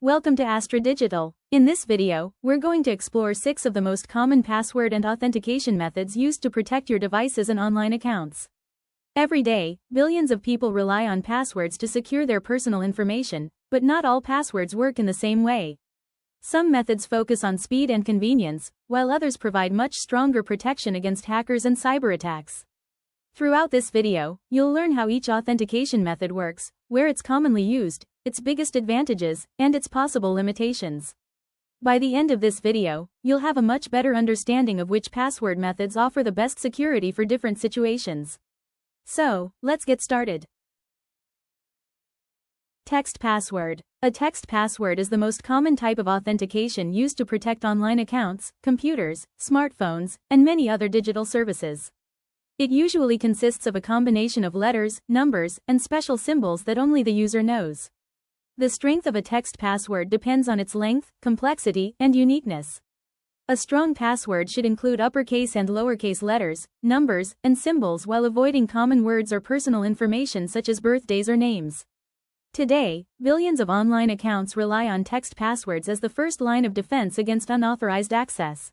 Welcome to Astra Digital. In this video, we're going to explore 6 of the most common password and authentication methods used to protect your devices and online accounts. Every day, billions of people rely on passwords to secure their personal information, but not all passwords work in the same way. Some methods focus on speed and convenience, while others provide much stronger protection against hackers and cyber attacks. Throughout this video, you'll learn how each authentication method works, where it's commonly used, its biggest advantages, and its possible limitations. By the end of this video, you'll have a much better understanding of which password methods offer the best security for different situations. So, let's get started. Text password. A text password is the most common type of authentication used to protect online accounts, computers, smartphones, and many other digital services. It usually consists of a combination of letters, numbers, and special symbols that only the user knows. The strength of a text password depends on its length, complexity, and uniqueness. A strong password should include uppercase and lowercase letters, numbers, and symbols while avoiding common words or personal information such as birthdays or names. Today, billions of online accounts rely on text passwords as the first line of defense against unauthorized access.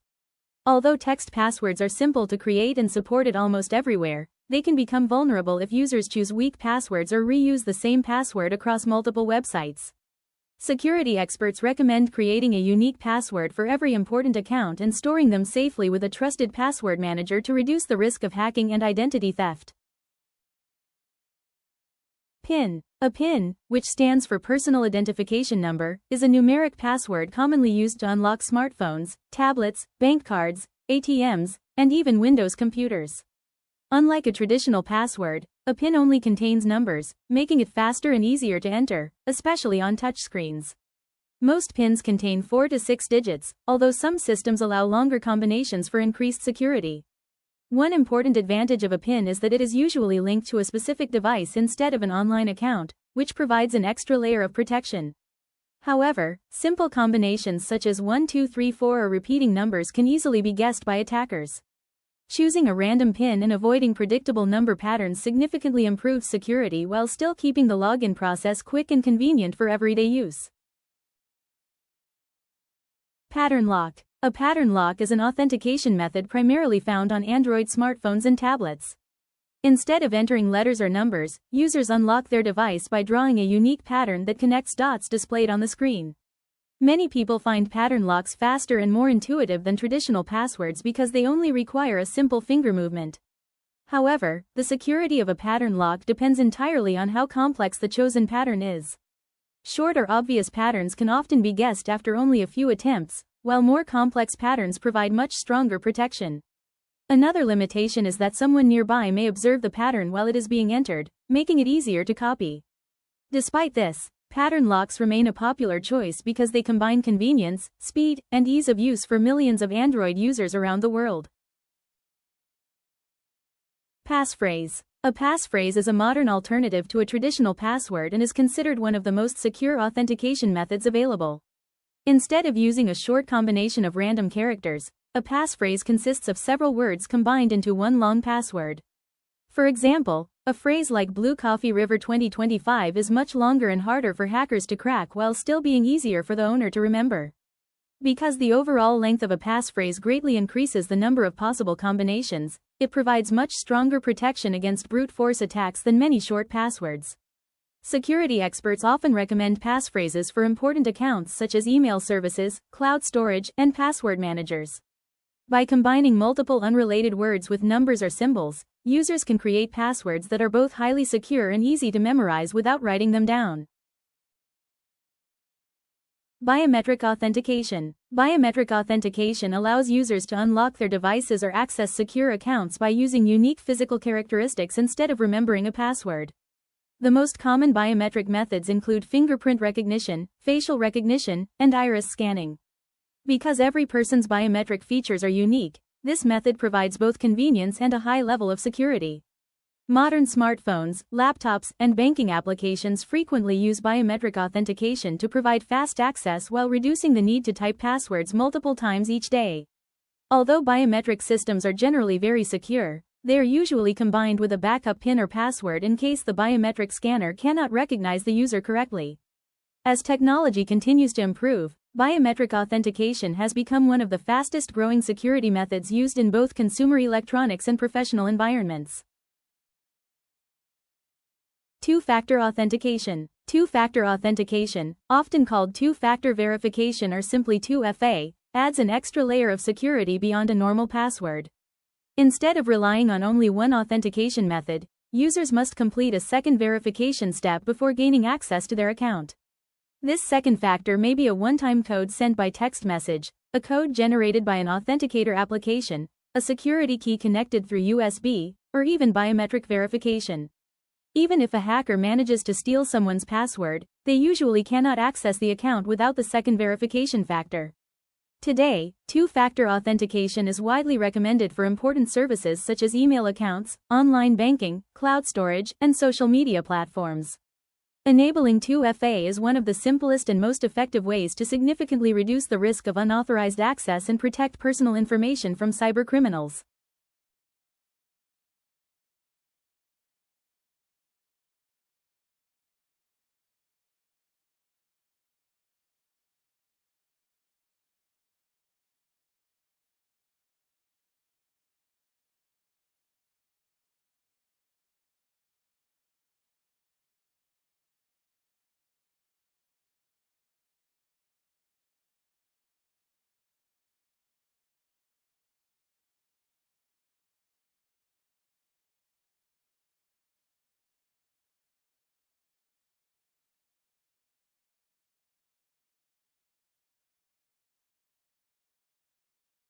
Although text passwords are simple to create and supported almost everywhere, they can become vulnerable if users choose weak passwords or reuse the same password across multiple websites. Security experts recommend creating a unique password for every important account and storing them safely with a trusted password manager to reduce the risk of hacking and identity theft. PIN. A PIN, which stands for Personal Identification Number, is a numeric password commonly used to unlock smartphones, tablets, bank cards, ATMs, and even Windows computers. Unlike a traditional password, a PIN only contains numbers, making it faster and easier to enter, especially on touchscreens. Most PINs contain 4 to 6 digits, although some systems allow longer combinations for increased security. One important advantage of a PIN is that it is usually linked to a specific device instead of an online account, which provides an extra layer of protection. However, simple combinations such as 1, 2, 3, 4 or repeating numbers can easily be guessed by attackers. Choosing a random PIN and avoiding predictable number patterns significantly improves security while still keeping the login process quick and convenient for everyday use. Pattern lock. A pattern lock is an authentication method primarily found on Android smartphones and tablets. Instead of entering letters or numbers, users unlock their device by drawing a unique pattern that connects dots displayed on the screen. Many people find pattern locks faster and more intuitive than traditional passwords because they only require a simple finger movement. However, the security of a pattern lock depends entirely on how complex the chosen pattern is. Short or obvious patterns can often be guessed after only a few attempts, while more complex patterns provide much stronger protection. Another limitation is that someone nearby may observe the pattern while it is being entered, making it easier to copy. Despite this, pattern locks remain a popular choice because they combine convenience, speed, and ease of use for millions of Android users around the world. Passphrase. A passphrase is a modern alternative to a traditional password and is considered one of the most secure authentication methods available. Instead of using a short combination of random characters, a passphrase consists of several words combined into one long password. For example, a phrase like Blue Coffee River 2025 is much longer and harder for hackers to crack while still being easier for the owner to remember. Because the overall length of a passphrase greatly increases the number of possible combinations, it provides much stronger protection against brute force attacks than many short passwords. Security experts often recommend passphrases for important accounts such as email services, cloud storage, and password managers. By combining multiple unrelated words with numbers or symbols, users can create passwords that are both highly secure and easy to memorize without writing them down. Biometric authentication. Biometric authentication allows users to unlock their devices or access secure accounts by using unique physical characteristics instead of remembering a password. The most common biometric methods include fingerprint recognition, facial recognition, and iris scanning. Because every person's biometric features are unique, this method provides both convenience and a high level of security. Modern smartphones, laptops, and banking applications frequently use biometric authentication to provide fast access while reducing the need to type passwords multiple times each day. Although biometric systems are generally very secure, they are usually combined with a backup PIN or password in case the biometric scanner cannot recognize the user correctly. As technology continues to improve, biometric authentication has become one of the fastest-growing security methods used in both consumer electronics and professional environments. Two-factor authentication. Two-factor authentication, often called two-factor verification or simply 2FA, adds an extra layer of security beyond a normal password. Instead of relying on only one authentication method, users must complete a second verification step before gaining access to their account. This second factor may be a one-time code sent by text message, a code generated by an authenticator application, a security key connected through USB, or even biometric verification. Even if a hacker manages to steal someone's password, they usually cannot access the account without the second verification factor. Today, two-factor authentication is widely recommended for important services such as email accounts, online banking, cloud storage, and social media platforms. Enabling 2FA is one of the simplest and most effective ways to significantly reduce the risk of unauthorized access and protect personal information from cybercriminals.